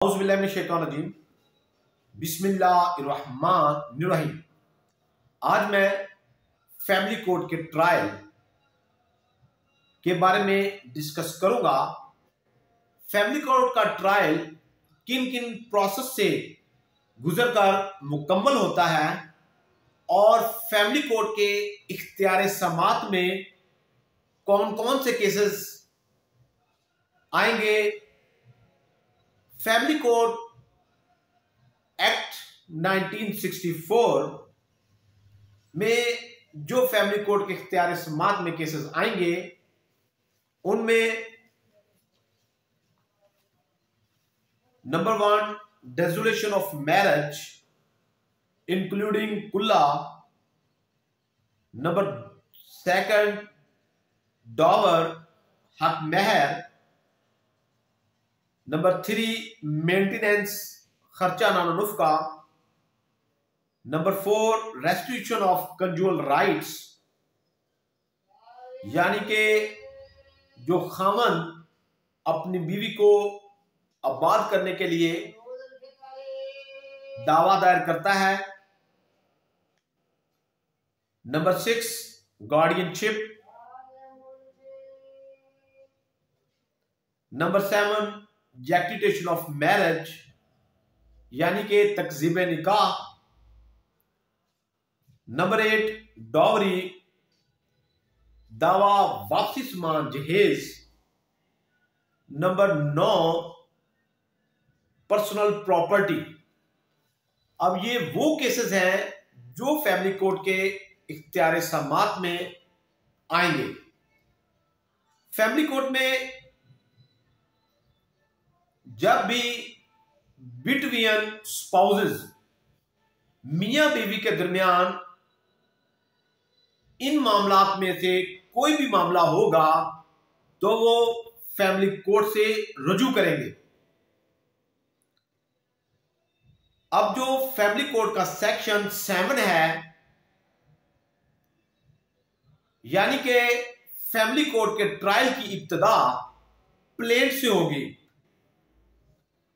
औज़ुबिल्लाहिमिनश्शैतानिर्रजीम बिस्मिल्लाहिर्रहमानिर्रहीम। आज मैं फैमिली कोर्ट के ट्रायल के बारे में डिस्कस करूंगा। फैमिली कोर्ट का ट्रायल किन किन प्रोसेस से गुजरकर मुकम्मल होता है और फैमिली कोर्ट के इख्तियार समात में कौन कौन से केसेस आएंगे। फैमिली कोर्ट एक्ट 1964 में जो फैमिली कोर्ट के इख्तियार समात में केसेस आएंगे उनमें number 1 dissolution of marriage including कुल्ला, नंबर 2 डॉवर हक महर, नंबर 3 मेंटेनेंस खर्चा नानो नुफ्का, नंबर 4 रेस्टिट्यूशन ऑफ कंजुअल राइट्स यानी कि जो खामन अपनी बीवी को आबाद करने के लिए दावा दायर करता है, number 6 guardianship, number 7 jactitation of marriage यानी कि तकजीब निकाह, नंबर 8 डॉवरी दावा वापसी समान जहेज, नंबर 9 पर्सनल प्रॉपर्टी। अब ये वो केसेस हैं जो फैमिली कोर्ट के इख्तियार समात में आएंगे। फैमिली कोर्ट में जब भी बिटवीन स्पाउसेस मियां बीवी के दरमियान इन मामलात में से कोई भी मामला होगा तो वो फैमिली कोर्ट से रुजू करेंगे। अब जो फैमिली कोर्ट का सेक्शन 7 है यानी कि फैमिली कोर्ट के ट्रायल की इब्तिदा प्लेंट से होगी।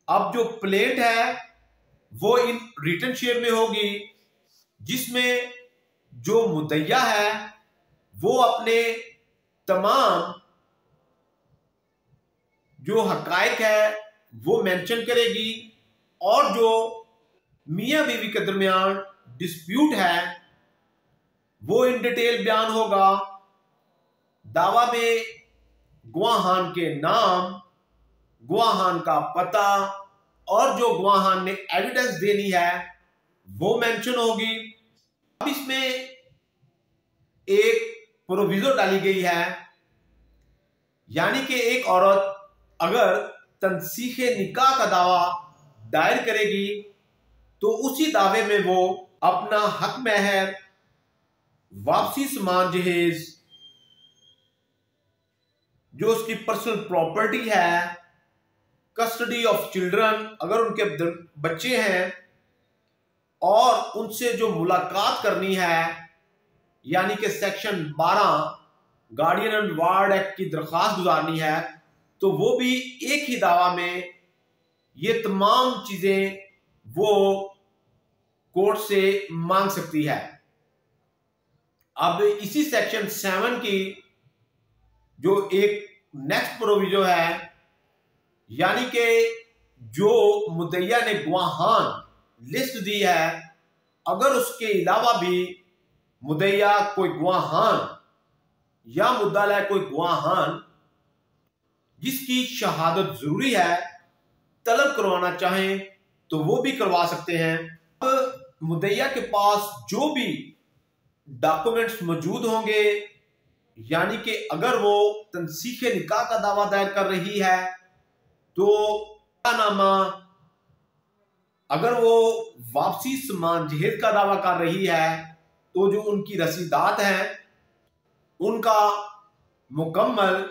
अब जो प्लेंट है वो इन रिटन शेप में होगी जिसमें जो मुद्दइया है वो अपने तमाम जो हकायक है वो मेंशन करेगी और जो मियां बीवी के दरमियान डिस्प्यूट है वो इन डिटेल बयान होगा। दावा में गवाहान के नाम, गवाहान का पता और जो गवाहान ने एविडेंस देनी है वो मेंशन होगी। अब इसमें एक प्रोविजो डाली गई है यानी कि एक औरत अगर तनसीखे निकाह का दावा दायर करेगी तो उसी दावे में वो अपना हक महर, वापसी समान जहेज, जो उसकी पर्सनल प्रॉपर्टी है, कस्टडी ऑफ चिल्ड्रन अगर उनके बच्चे हैं और उनसे जो मुलाकात करनी है यानी कि section 12 guardian and ward act की दरख्वास्त गुजारनी है तो वो भी एक ही दावा में ये तमाम चीजें वो कोर्ट से मांग सकती है। अब इसी सेक्शन 7 की जो एक नेक्स्ट प्रोविजो है यानी कि जो मुद्दइया ने गवाहान लिस्ट दी है अगर उसके अलावा भी मुद्दइया कोई गवाहान या मुद्दाला कोई गवाहान जिसकी शहादत जरूरी है तलब करवाना चाहें तो वो भी करवा सकते हैं। अब मुद्दइया के पास जो भी डॉक्यूमेंट्स मौजूद होंगे यानी कि अगर वो तनसीखे निकाह का दावा दायर कर रही है तो नामा, अगर वो वापसी समान जहेज का दावा कर रही है तो जो उनकी रसीदात हैं उनका मुकम्मल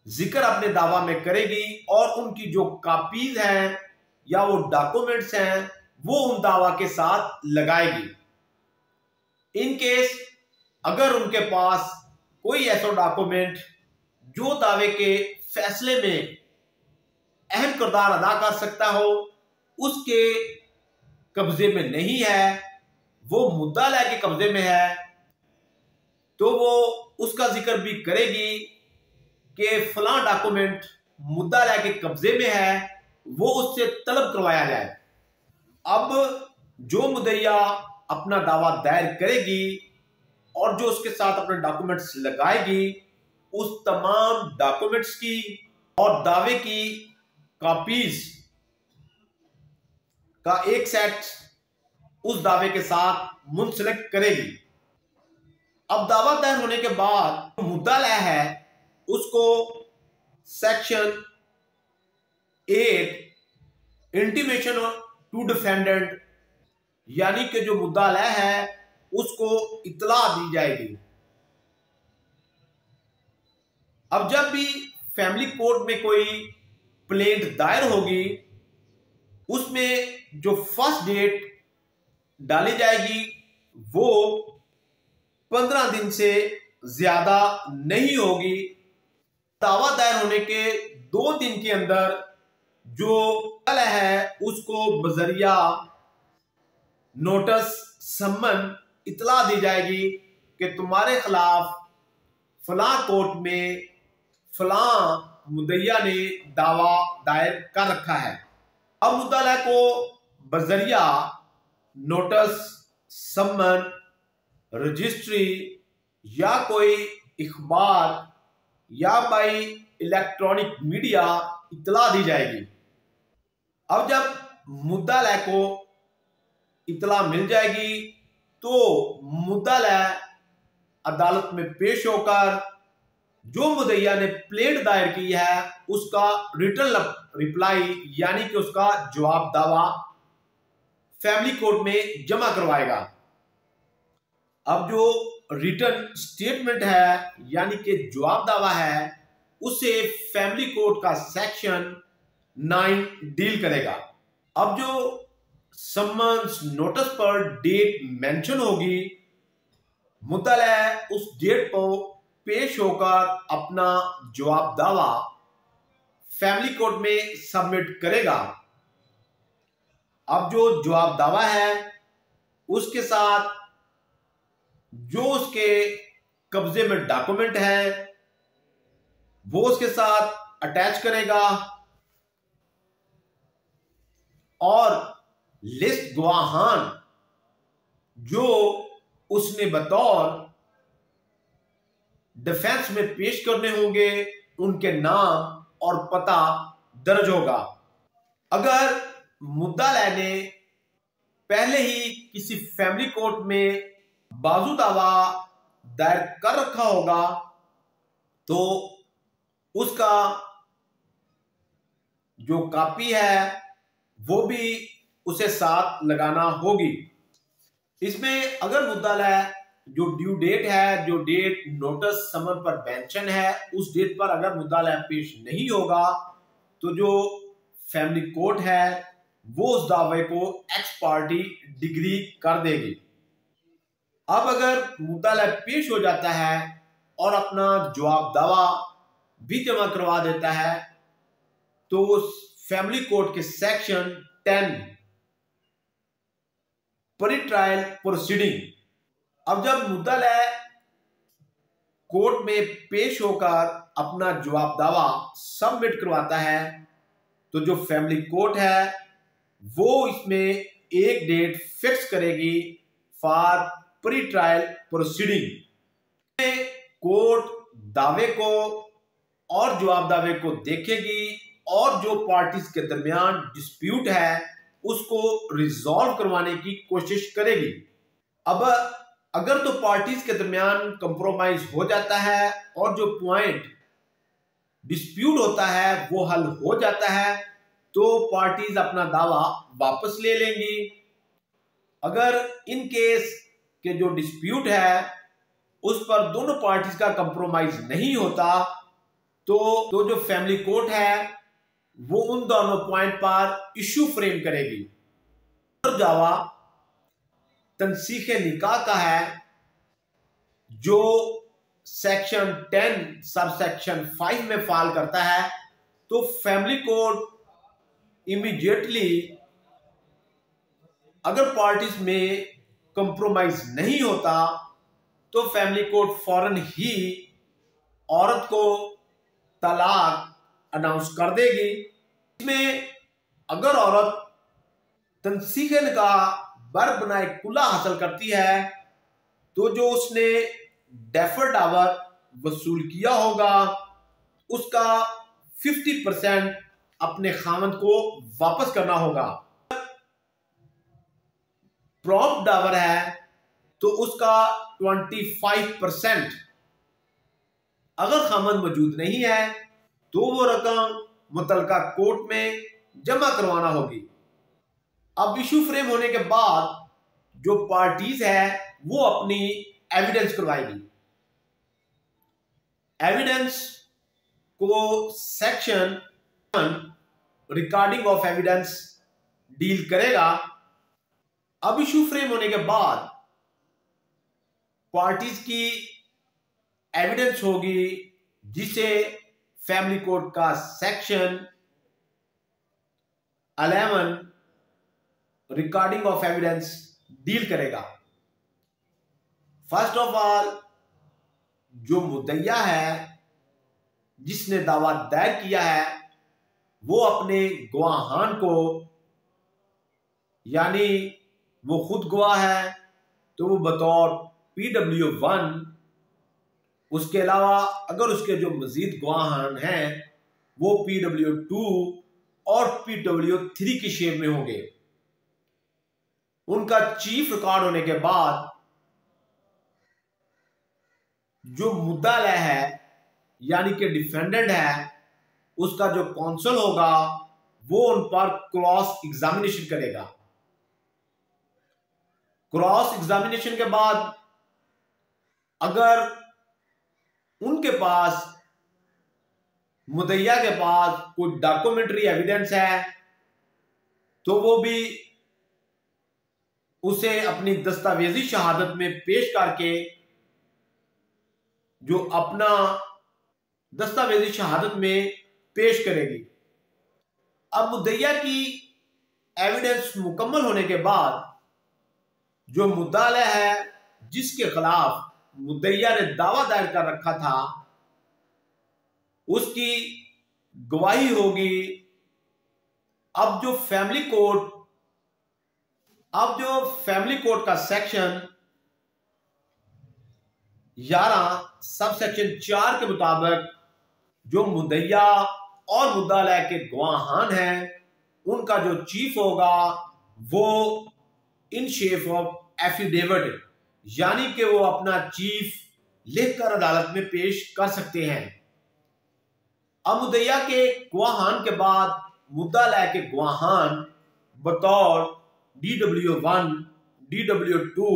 जिक्र अपने दावा में करेगी और उनकी जो कॉपीज हैं या वो डॉक्यूमेंट्स हैं वो उन दावा के साथ लगाएगी। इन केस अगर उनके पास कोई ऐसा डॉक्यूमेंट जो दावे के फैसले में अहम किरदार अदा कर सकता हो उसके कब्जे में नहीं है, वो मुद्दाला के कब्जे में है, तो वो उसका जिक्र भी करेगी कि फलां डॉक्यूमेंट मुद्दाला के कब्जे में है, वो उससे तलब करवाया जाए। अब जो मुद्दइया अपना दावा दायर करेगी और जो उसके साथ अपने डॉक्यूमेंट्स लगाएगी, उस तमाम डॉक्यूमेंट्स की और दावे की कॉपीज का एक सेट उस दावे के साथ मुंसलिक करेगी। अब दावा दायर होने के बाद मुद्दाला है उसको सेक्शन 8 इंटीमेशन टू डिफेंडेंट यानी कि जो मुद्दाला है उसको इतला दी जाएगी। अब जब भी फैमिली कोर्ट में कोई प्लेंट दायर होगी उसमें जो फर्स्ट डेट डाली जाएगी वो 15 दिन से ज्यादा नहीं होगी। दावा दायर होने के 2 दिन के अंदर जो कल है उसको बजरिया नोटिस सम्मन इतला दी जाएगी कि तुम्हारे खिलाफ फलां कोर्ट में फलां मुद्दइया ने दावा दायर कर रखा है। अब मुद्दाला को बजरिया नोटिस सम्मन रजिस्ट्री या कोई इखबार या बाई इलेक्ट्रॉनिक मीडिया इतला दी जाएगी। अब जब मुद्दाला को इतला मिल जाएगी तो मुद्दाला अदालत में पेश होकर जो मुद्दइया ने प्लेंट दायर की है उसका रिटर्न रिप्लाई यानी कि उसका जवाब दावा फैमिली कोर्ट में जमा करवाएगा। अब जो रिटर्न स्टेटमेंट है यानी कि जवाब दावा है उसे फैमिली कोर्ट का सेक्शन 9 डील करेगा। अब जो सम्मन्स नोटिस पर डेट मेंशन होगी मुद्दाला उस डेट पर पेश होकर अपना जवाब दावा फैमिली कोर्ट में सबमिट करेगा। अब जो जवाब दावा है उसके साथ जो उसके कब्जे में डॉक्यूमेंट है वो उसके साथ अटैच करेगा और लिस्ट गवाहान जो उसने बतौर डिफेंस में पेश करने होंगे उनके नाम और पता दर्ज होगा। अगर मुद्दाला ने पहले ही किसी फैमिली कोर्ट में बाजू दावा दायर कर रखा होगा तो उसका जो कॉपी है वो भी उसे साथ लगाना होगी। इसमें अगर मुद्दाला जो ड्यू डेट है, जो डेट नोटिस समन पर मेंशन है, उस डेट पर अगर मुद्दाला पेश नहीं होगा तो जो फैमिली कोर्ट है वो उस दावे को एक्स पार्टी डिग्री कर देगी। अब अगर मुद्दाला पेश हो जाता है और अपना जवाब दावा भी जमा करवा देता है तो उस फैमिली कोर्ट के सेक्शन 10 प्री ट्रायल प्रोसीडिंग, अब जब मुद्दाला कोर्ट में पेश होकर अपना जवाब दावा सबमिट करवाता है तो जो फैमिली कोर्ट है वो इसमें एक डेट फिक्स करेगी for pre trial proceeding. Court दावे को और जवाब दावे को देखेगी और जो पार्टीज के दरमियान डिस्प्यूट है उसको रिजॉल्व करवाने की कोशिश करेगी। अब अगर तो पार्टीज के दरमियान कंप्रोमाइज हो जाता है और जो पॉइंट डिस्प्यूट होता है वो हल हो जाता है तो पार्टीज अपना दावा वापस ले लेंगी। अगर इन केस के जो डिस्प्यूट है उस पर दोनों पार्टीज का कंप्रोमाइज नहीं होता तो जो फैमिली कोर्ट है वो उन दोनों पॉइंट पर इश्यू फ्रेम करेगी। दावा तनसीखे निकाह का है जो सेक्शन 10 सब सेक्शन 5 में फॉल करता है तो फैमिली कोर्ट इमीडिएटली अगर पार्टीज में कंप्रोमाइज नहीं होता तो फैमिली कोर्ट फौरन ही औरत को तलाक अनाउंस कर देगी। इसमें अगर औरत तंसीखन का बर बनाए कुला हासिल करती है तो जो उसने डेफर डावर वसूल किया होगा उसका 50% अपने खामद को वापस करना होगा। प्रॉम्प्ट डावर है तो उसका 25%। अगर खामद मौजूद नहीं है तो वो रकम मुतलका कोर्ट में जमा करवाना होगी। अब इशू फ्रेम होने के बाद जो पार्टीज है वो अपनी एविडेंस करवाएगी। एविडेंस को section recording of evidence deal करेगा। अब इशू फ्रेम होने के बाद पार्टीज की एविडेंस होगी जिसे फैमिली कोड का section 11 recording of evidence deal करेगा। फर्स्ट ऑफ ऑल जो मुद्दइया है जिसने दावा दायर किया है वो अपने गवाहान को, यानी वो खुद गवाह है तो वो बतौर PW1, उसके अलावा अगर उसके जो मजीद गवाहान हैं वो PW2 और PW3 की शेप में होंगे। उनका चीफ रिकॉर्ड होने के बाद जो मुद्दा है यानी कि डिफेंडेंट है उसका जो कौंसल होगा वो उन पर क्रॉस एग्जामिनेशन करेगा। क्रॉस एग्जामिनेशन के बाद अगर उनके पास, मुद्दइया के पास कोई डॉक्यूमेंट्री एविडेंस है तो वो भी उसे अपनी दस्तावेजी शहादत में पेश करके जो अपना दस्तावेजी शहादत में पेश करेगी। अब मुद्दइया की एविडेंस मुकम्मल होने के बाद जो मुद्दाला है जिसके खिलाफ मुद्दइया ने दावा दायर कर रखा था उसकी गवाही होगी। अब जो फैमिली कोड का सेक्शन 11 सब सेक्शन 4 के मुताबिक जो मुद्दइया और मुद्दाला के गवाहान हैं उनका जो चीफ होगा वो इन शेप ऑफ एफिडेविट, यानी कि वो अपना चीफ लिखकर अदालत में पेश कर सकते हैं। अब मुद्दइया के गवाहान के बाद मुद्दाला के गवाहान बतौर DW1, DW2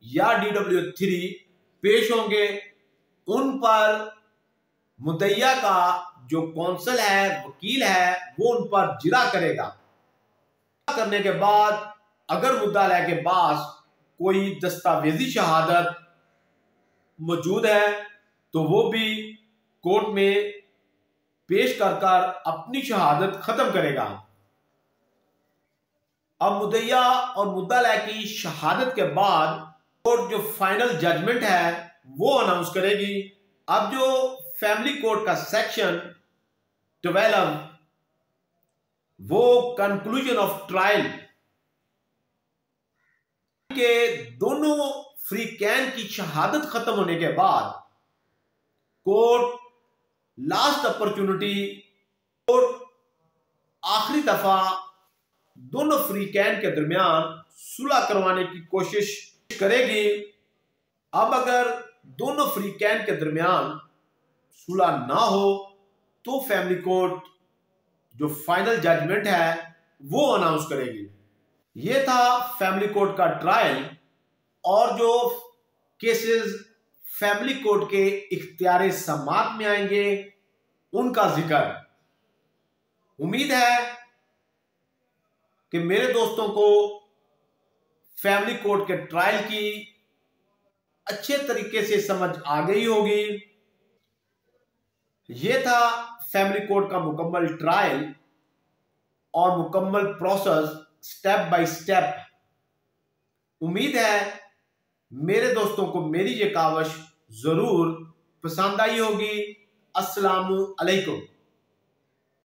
या DW3 पेश होंगे। उन पर मुद्दइया का जो कौंसल है, वकील है, वो उन पर जिरा करेगा। करने के बाद अगर मुद्दाला के पास कोई दस्तावेजी शहादत मौजूद है तो वो भी कोर्ट में पेश कर अपनी शहादत खत्म करेगा। अब मुद्दइया और मुद्दाला की शहादत के बाद कोर्ट जो फाइनल जजमेंट है वो अनाउंस करेगी। अब जो फैमिली कोर्ट का सेक्शन 12 वो कंक्लूजन ऑफ ट्रायल के दोनों फ्री कैन की शहादत खत्म होने के बाद कोर्ट लास्ट अपॉर्चुनिटी, कोर्ट आखिरी दफा दोनों फ्री कैन के दरमियान सुलह करवाने की कोशिश करेगी। अब अगर दोनों फ्री कैन के दरमियान सुलह ना हो तो फैमिली कोर्ट जो फाइनल जजमेंट है वो अनाउंस करेगी। ये था फैमिली कोर्ट का ट्रायल और जो केसेस फैमिली कोर्ट के इख्तियार समात में आएंगे उनका जिक्र। उम्मीद है कि मेरे दोस्तों को फैमिली कोर्ट के ट्रायल की अच्छे तरीके से समझ आ गई होगी। यह था फैमिली कोर्ट का मुकम्मल ट्रायल। और मुकम्मल प्रोसेस स्टेप बाय स्टेप। उम्मीद है मेरे दोस्तों को मेरी ये कावश जरूर पसंद आई होगी। अस्सलामु अलैकुम।